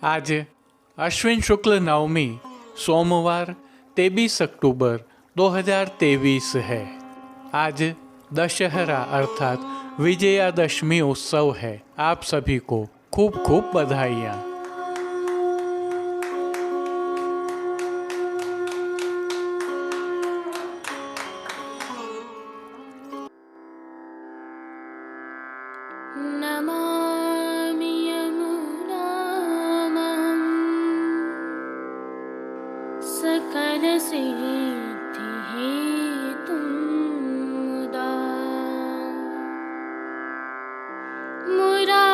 आज अश्विन शुक्ल नवमी सोमवार 23 अक्टूबर 2023 है। आज दशहरा अर्थात विजयादशमी उत्सव है। आप सभी को खूब खूब बधाइयाँ। नमामि यमुनां सकलसिद्धिहेतुं मुदा मुरारिपदपङ्कज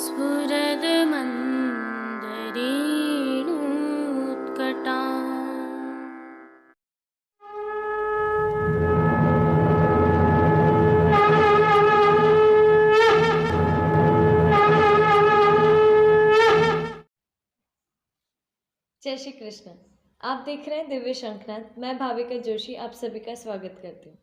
स्फुरदमन्दरेणुत्कटा। जय श्री कृष्ण। आप देख रहे हैं दिव्य शंखनाद। मैं भाविका जोशी आप सभी का स्वागत करती हूँ।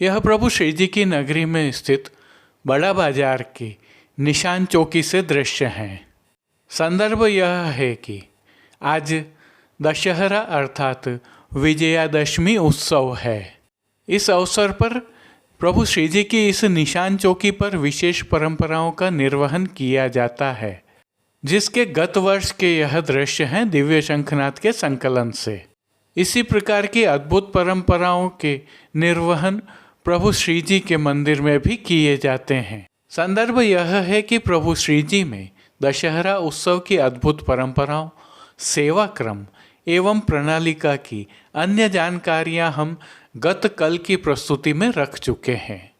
यह प्रभु श्री जी की नगरी में स्थित बड़ा बाजार की निशान चौकी से दृश्य हैं। संदर्भ यह है कि आज दशहरा अर्थात विजयादशमी उत्सव है। इस अवसर पर प्रभु श्री जी की इस निशान चौकी पर विशेष परंपराओं का निर्वहन किया जाता है, जिसके गत वर्ष के यह दृश्य हैं दिव्य शंखनाद के संकलन से। इसी प्रकार की अद्भुत परंपराओं के निर्वहन प्रभु श्री जी के मंदिर में भी किए जाते हैं। संदर्भ यह है कि प्रभु श्री जी में दशहरा उत्सव की अद्भुत परंपराओं, सेवा क्रम एवं प्रणालिका की अन्य जानकारियां हम गत कल की प्रस्तुति में रख चुके हैं।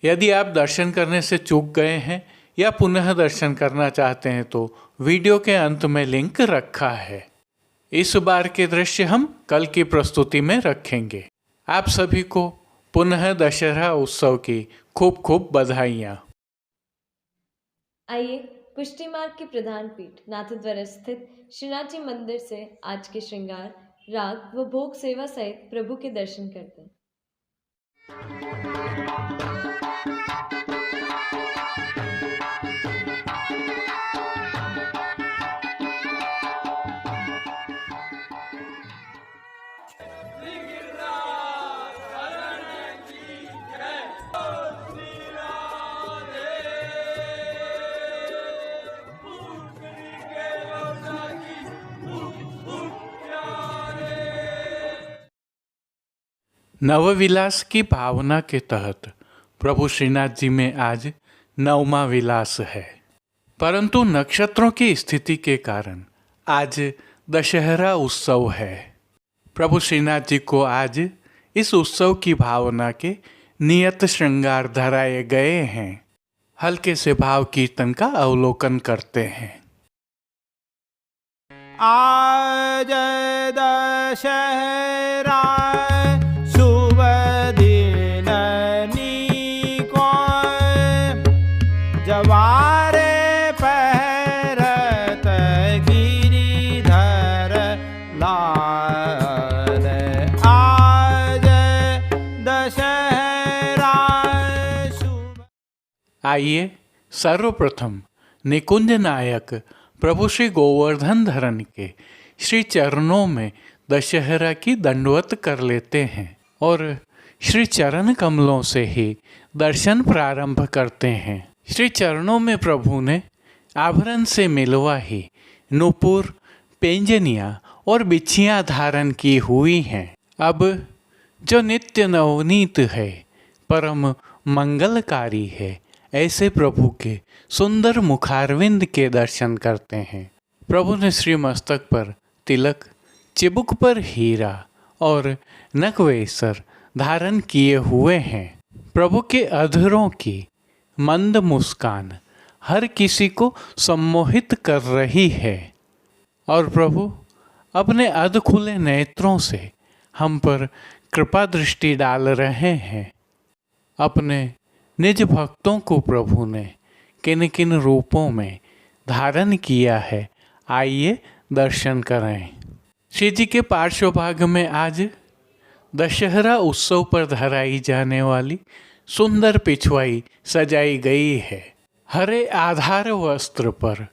यदि आप दर्शन करने से चूक गए हैं या पुनः दर्शन करना चाहते हैं तो वीडियो के अंत में लिंक रखा है। इस बार के दृश्य हम कल की प्रस्तुति में रखेंगे। आप सभी को पुनः दशहरा उत्सव की खूब खूब बधाइयाँ। आइए पुष्टि मार्ग की प्रधान पीठ नाथद्वारा स्थित श्रीनाथ जी मंदिर से आज के श्रृंगार, राग व भोग सेवा सहित प्रभु के दर्शन करते हैं। नवविलास की भावना के तहत प्रभु श्रीनाथ जी में आज नवमा विलास है, परंतु नक्षत्रों की स्थिति के कारण आज दशहरा उत्सव है। प्रभु श्रीनाथ जी को आज इस उत्सव की भावना के नियत श्रृंगार धराए गए हैं। हल्के से भाव कीर्तन का अवलोकन करते हैं। आज दशहरा जवारे पहरत गिरिधर लाल। आज दशहरा शुभ। आइए सर्वप्रथम निकुंज नायक प्रभु श्री गोवर्धन धरन के श्री चरणों में दशहरा की दंडवत कर लेते हैं और श्री चरण कमलों से ही दर्शन प्रारंभ करते हैं। श्री चरणों में प्रभु ने आभरण से मिलवा ही नूपुर, पेंजनिया और बिछियाँ धारण की हुई हैं। अब जो नित्य नवनीत है, परम मंगलकारी है, ऐसे प्रभु के सुंदर मुखारविंद के दर्शन करते हैं। प्रभु ने श्री मस्तक पर तिलक, चिबुक पर हीरा और नकवेसर धारण किए हुए हैं। प्रभु के अधरों की मंद मुस्कान हर किसी को सम्मोहित कर रही है और प्रभु अपने अध खुले नेत्रों से हम पर कृपा दृष्टि डाल रहे हैं। अपने निज भक्तों को प्रभु ने किन किन रूपों में धारण किया है, आइए दर्शन करें। श्री जी के पार्श्व भाग में आज दशहरा उत्सव पर धराई जाने वाली सुंदर पिछवाई सजाई गई है। हरे आधार वस्त्र पर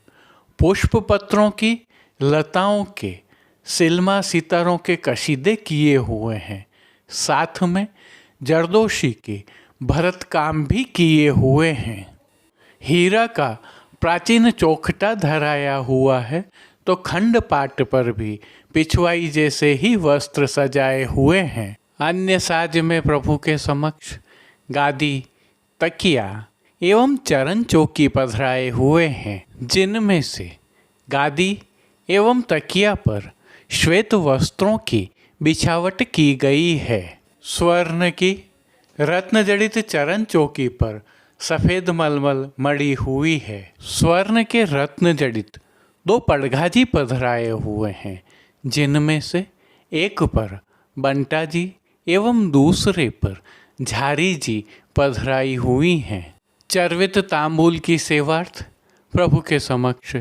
पुष्प पत्रों की लताओं के सिल्मा सितारों के कशीदे किए हुए हैं। साथ में जरदोशी के भरत काम भी किए हुए हैं। हीरा का प्राचीन चौखटा धराया हुआ है, तो खंड पाट पर भी पिछवाई जैसे ही वस्त्र सजाए हुए हैं। अन्य साज में प्रभु के समक्ष गादी, तकिया एवं चरण चौकी पधराए हुए हैं, जिनमें से गादी एवं तकिया पर श्वेत वस्त्रों की बिछावट की गई है। स्वर्ण की रत्न जड़ित चरण चौकी पर सफ़ेद मलमल मड़ी हुई है। स्वर्ण के रत्न जड़ित 2 पड़घाजी पधराए हुए हैं, जिनमें से एक पर बंटा जी एवं दूसरे पर झारी जी पधराई हुई हैं। चर्वित तांबूल की सेवार्थ प्रभु के समक्ष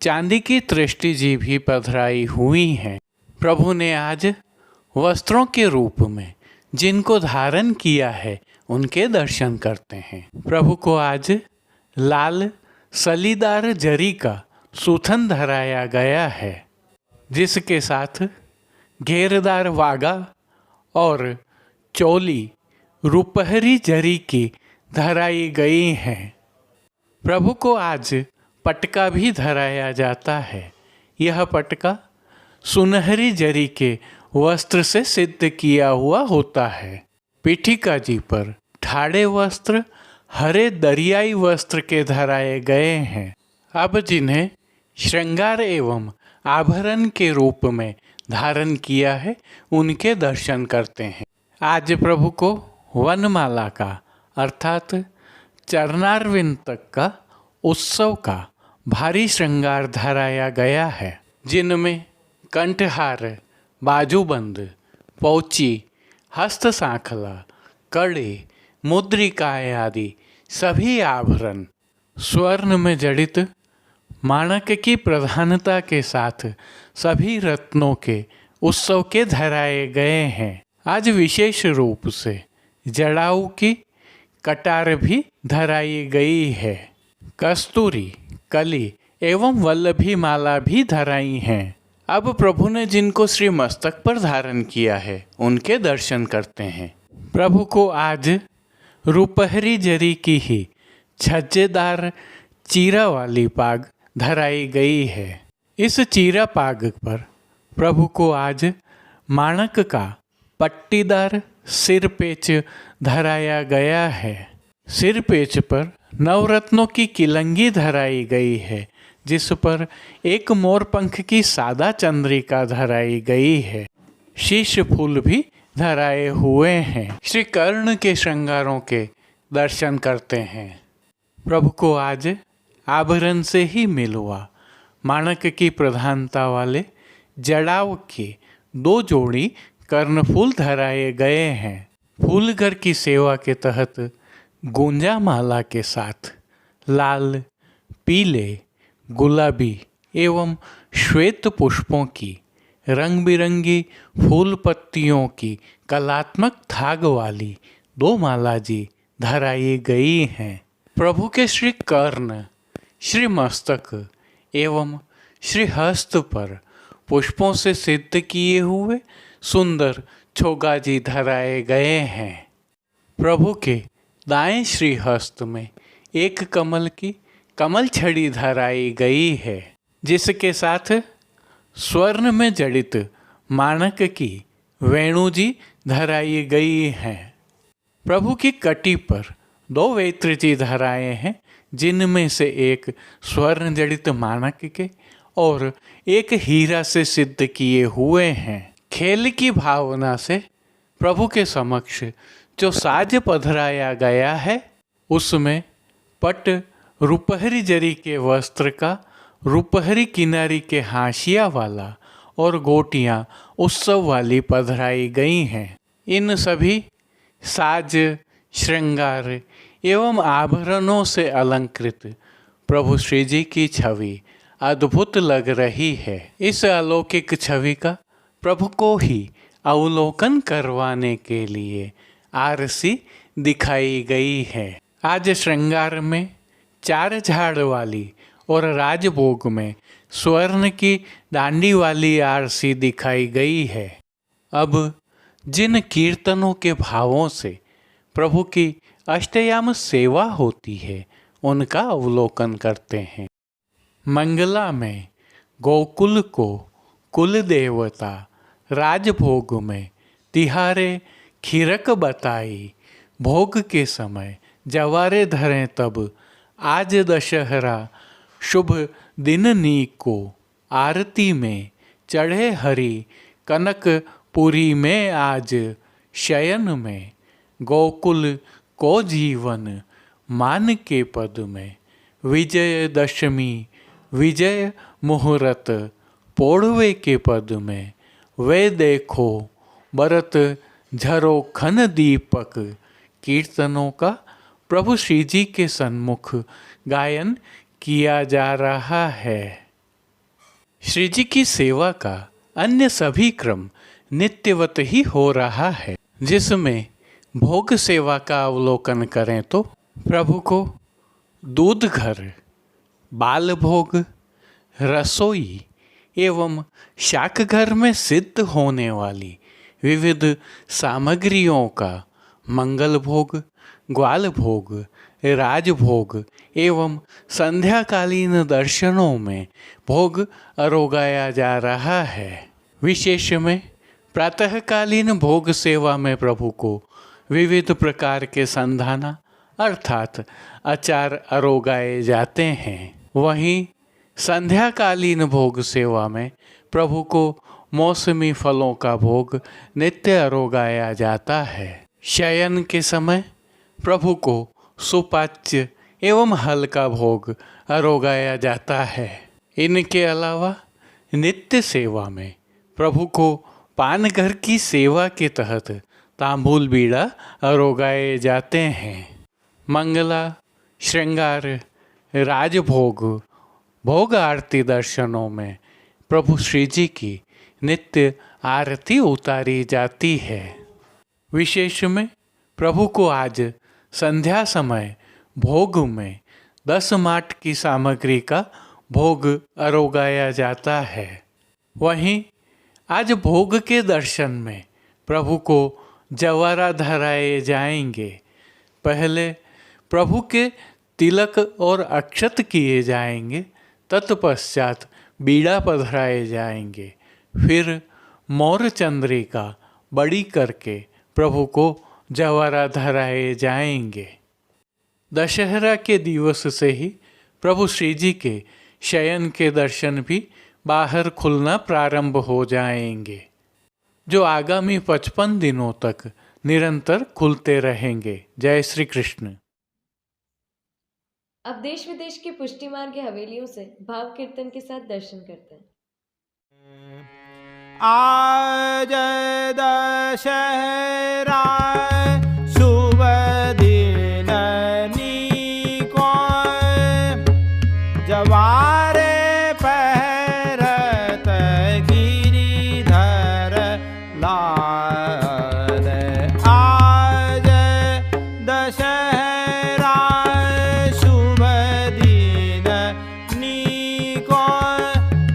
चांदी की तृष्टि जी भी पधराई हुई हैं। प्रभु ने आज वस्त्रों के रूप में जिनको धारण किया है, उनके दर्शन करते हैं। प्रभु को आज लाल सलीदार जरी का सूथन धराया गया है, जिसके साथ घेरदार वागा और चोली रुपहरी जरी की धराई गई हैं। प्रभु को आज पटका भी धराया जाता है। यह पटका सुनहरी जरी के वस्त्र से सिद्ध किया हुआ होता है। पीठिका जी पर ठाड़े वस्त्र हरे दरियाई वस्त्र के धराए गए हैं। अब जिन्हें श्रृंगार एवं आभरण के रूप में धारण किया है, उनके दर्शन करते हैं। आज प्रभु को वनमाला का अर्थात चरणारविंद तक का उत्सव का भारी श्रृंगार धराया गया है, जिनमें कंठहार, बाजूबंद, पौची, हस्त सांखला, कड़े, मुद्रिकाएँ आदि सभी आभरण स्वर्ण में जड़ित माणक की प्रधानता के साथ सभी रत्नों के उत्सव के धराए गए हैं। आज विशेष रूप से जड़ाऊ की कटार भी धराई गई है। कस्तूरी, कली एवं वल्लभी माला भी धराई हैं। अब प्रभु ने जिनको श्री मस्तक पर धारण किया है, उनके दर्शन करते हैं। प्रभु को आज रुपहरी जरी की ही छज्जेदार चीरा वाली पाग धराई गई है। इस चीरा पाग पर प्रभु को आज माणक का पट्टीदार सिरपेच धराया गया है। सिरपेच पर नवरत्नों की किलंगी धराई गई है, जिस पर एक मोरपंख की सादा चंद्रिका धराई गई है। शीश फूल भी धराए हुए हैं। श्री कर्ण के श्रृंगारों के दर्शन करते हैं। प्रभु को आज आभरण से ही मिलवा माणक की प्रधानता वाले जड़ाव के 2 जोड़ी कर्णफूल धराए गए हैं। फूलघर की सेवा के तहत गुंजा माला के साथ लाल, पीले, गुलाबी एवं श्वेत पुष्पों की रंग बिरंगी फूल पत्तियों की कलात्मक थाग वाली 2 माला जी धराई गई हैं। प्रभु के श्री कर्ण, श्री मस्तक एवं श्री हस्त पर पुष्पों से सिद्ध किए हुए सुंदर छोगाजी धराए गए हैं। प्रभु के दाएं श्री हस्त में एक कमल की कमल छड़ी धराई गई है, जिसके साथ स्वर्ण में जड़ित माणक की वेणु जी धराई गई हैं। प्रभु की कटी पर 2 वेत्र जी धराए हैं, जिनमें से एक स्वर्ण जड़ित माणक के और एक हीरा से सिद्ध किए हुए हैं। खेल की भावना से प्रभु के समक्ष जो साज पधराया गया है, उसमें पट रुपहरी जरी के वस्त्र का रुपहरी किनारी के हाशिया वाला और गोटियां उत्सव वाली पधराई गई हैं। इन सभी साज श्रृंगार एवं आभरणों से अलंकृत प्रभु श्री जी की छवि अद्भुत लग रही है। इस अलौकिक छवि का प्रभु को ही अवलोकन करवाने के लिए आरसी दिखाई गई है। आज श्रृंगार में 4 झाड़ वाली और राजभोग में स्वर्ण की डांडी वाली आरसी दिखाई गई है। अब जिन कीर्तनों के भावों से प्रभु की अष्टयाम सेवा होती है उनका अवलोकन करते हैं। मंगला में गोकुल को कुल देवता, राजभोग में तिहारे खीरक बताई, भोग के समय जवारे धरें तब, आज दशहरा शुभ दिन नीक को, आरती में चढ़े हरि कनकपुरी में आज, शयन में गोकुल को जीवन मान के पद में, विजयदशमी विजय मुहूर्त पोड़वे के पद में, वे देखो बरत झरो खन दीपक। कीर्तनों का प्रभु श्री जी के सन्मुख गायन किया जा रहा है। श्री जी की सेवा का अन्य सभी क्रम नित्यवत ही हो रहा है, जिसमें भोग सेवा का अवलोकन करें तो प्रभु को दूध घर, बाल भोग, रसोई एवं शाक घर में सिद्ध होने वाली विविध सामग्रियों का मंगल भोग, ग्वाल भोग, राजभोग एवं संध्याकालीन दर्शनों में भोग अरोगाया जा रहा है। विशेष में प्रातःकालीन भोग सेवा में प्रभु को विविध प्रकार के संधाना अर्थात अचार अरोगाए जाते हैं। वहीं संध्याकालीन भोग सेवा में प्रभु को मौसमी फलों का भोग नित्य अरोगाया जाता है। शयन के समय प्रभु को सुपाच्य एवं हल्का भोग अरोगाया जाता है। इनके अलावा नित्य सेवा में प्रभु को पानघर की सेवा के तहत तांबूल बीड़ा अरोगाए जाते हैं। मंगला, श्रृंगार, राजभोग, भोग आरती दर्शनों में प्रभु श्री जी की नित्य आरती उतारी जाती है। विशेष में प्रभु को आज संध्या समय भोग में 10 माठ की सामग्री का भोग अरोगाया जाता है। वहीं आज भोग के दर्शन में प्रभु को जवारा धराए जाएंगे। पहले प्रभु के तिलक और अक्षत किए जाएंगे, तत्पश्चात बीड़ा पधराए जाएंगे। फिर मोर चंद्रिका बड़ी करके प्रभु को जवारा धराए जाएंगे। दशहरा के दिवस से ही प्रभु श्री जी के शयन के दर्शन भी बाहर खुलना प्रारंभ हो जाएंगे, जो आगामी 55 दिनों तक निरंतर खुलते रहेंगे। जय श्री कृष्ण। अब देश विदेश की पुष्टि मार्ग हवेलियों से भाव कीर्तन के साथ दर्शन करते हैं। आज दशहरा शुभ दिन नीको, जवारे पहरत गिरिधर लाल। आज दशहरा शुभ दिन नीको,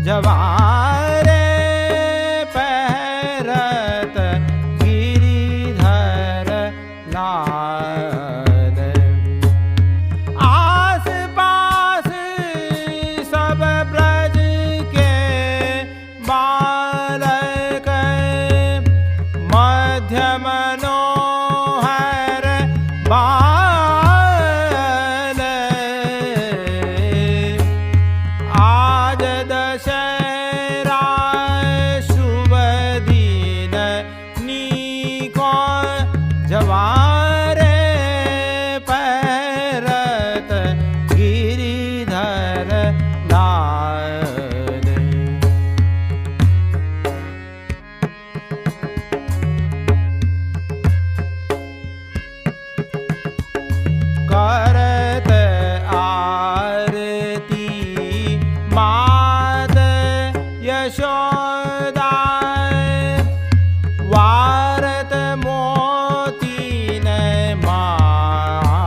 जवारे पहरत गिरिधर वारत मोतीन माल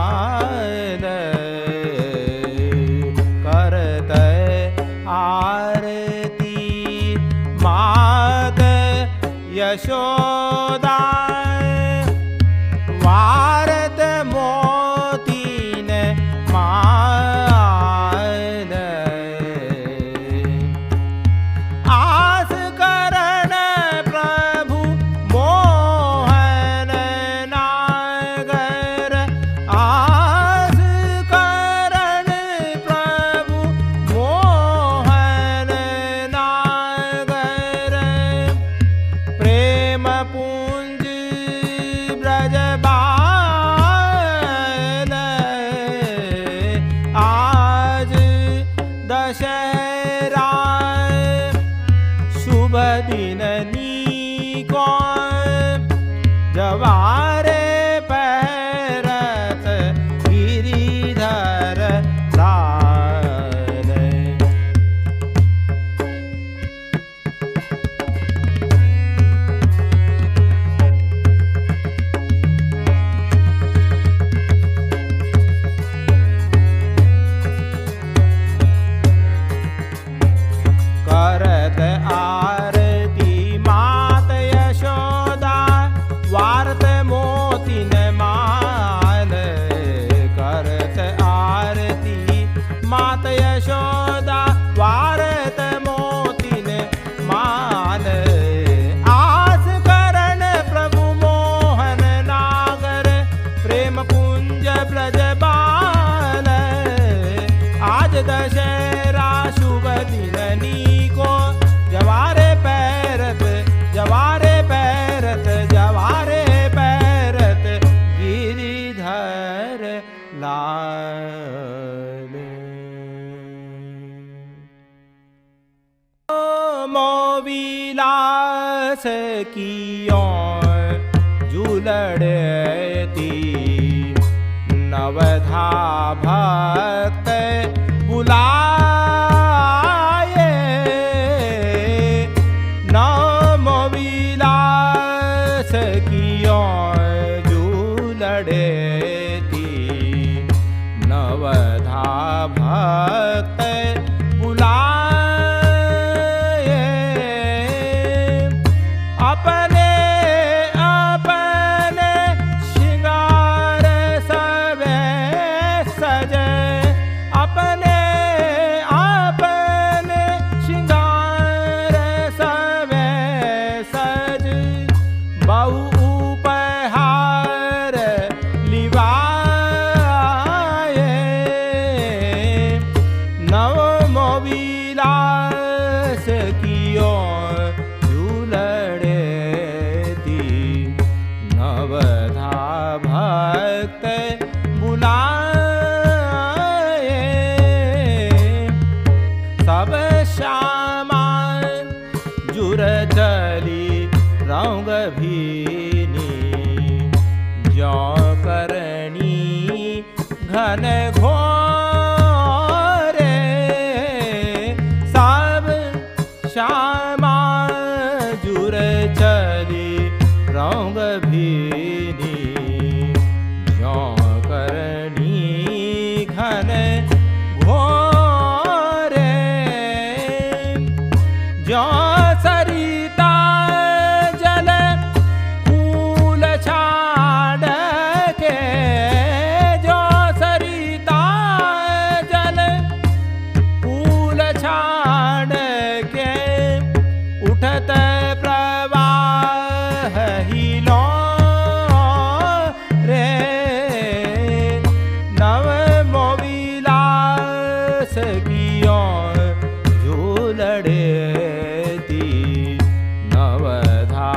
करत आरती मात यशोदा वारत मोतीन माल आस करण प्रभु मोहन नागर आस करण प्रभु मोहन नागर प्रेम पुंज ब्रजबाल आज दशहरा शुभ दिन नीको जवारे पैरत गिरिधर लाल करत आरती मात यशोदा वारत मोतीन माल करत आरती मात यशोदा वारत मोतीन माल आस करण प्रभु मोहन नागर प्रेम पुंज ब्रजबाल आज दशहरा शुभ दिन नीको जवारे पैरत जवारे पैरत जवारे पैरत गिरिधर लाल मोविलास कियो जुलड़ती नवधा भक्त बुलाए नाम विलास कियो जुलड़ती नवधा भक्त बुलाए अपने अपने श्रृंगार सबे सजे अपने अपने श्रृंगार सबे सज बहु उपहार लिवाए नव मोविलास कियो झूलड़े दी नवधा भक्त बुलाए सब श्यामा जुर चली रंग भीनी जो करनी घन घोरे सब श्यामा जुर चली रंग भीनी जो करनी घन घोरे जो सरिता जल फूल छाड़ के जो सरिता जल फूल छाड़ के उठत प्रवाह हिलो रे नव मोविलास कियो झूलड़े दी नवधा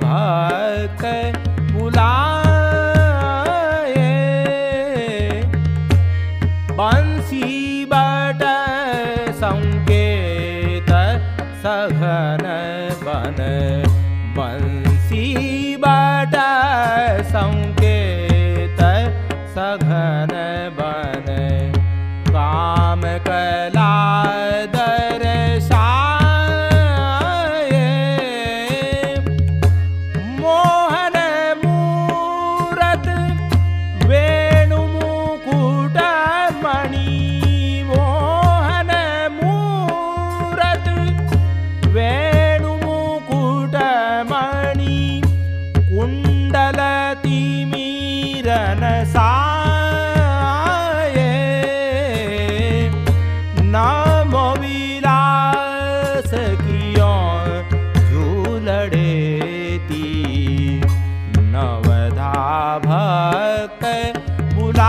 भक्त बुलाए बंसी बट संकेत सघन बन बंसी बट संकेत सघन बन काम कला दर्शाए झूलड़ेती नवधा भक्त बुलाए।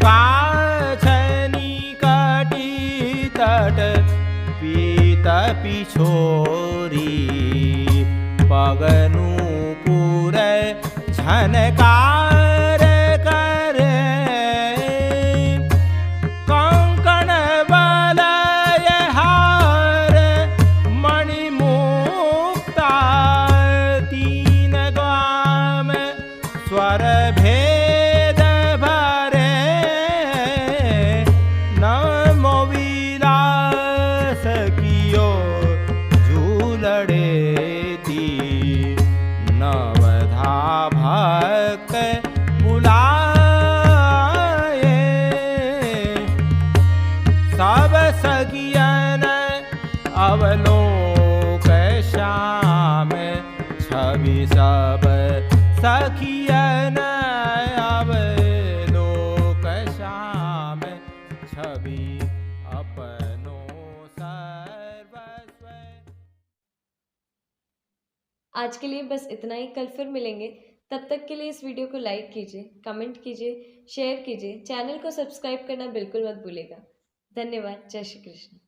पाछनी कटी तट पीत पिछोरी पगनु पुर झनकार करे कंकण बलय हार मणिमुक्ता तीन गाम स्वर भेद भरे नमो विलास कियो झूलड़ेती नवधा भक्त बुलाए। सब सखियन अवलोक श्याम छवि सब सखियन अवलोक श्याम छवि अपनो सर्वस्व। आज के लिए बस इतना ही। कल फिर मिलेंगे। तब तक के लिए इस वीडियो को लाइक कीजिए, कमेंट कीजिए, शेयर कीजिए, चैनल को सब्सक्राइब करना बिल्कुल मत भूलिएगा। धन्यवाद। जय श्री कृष्ण।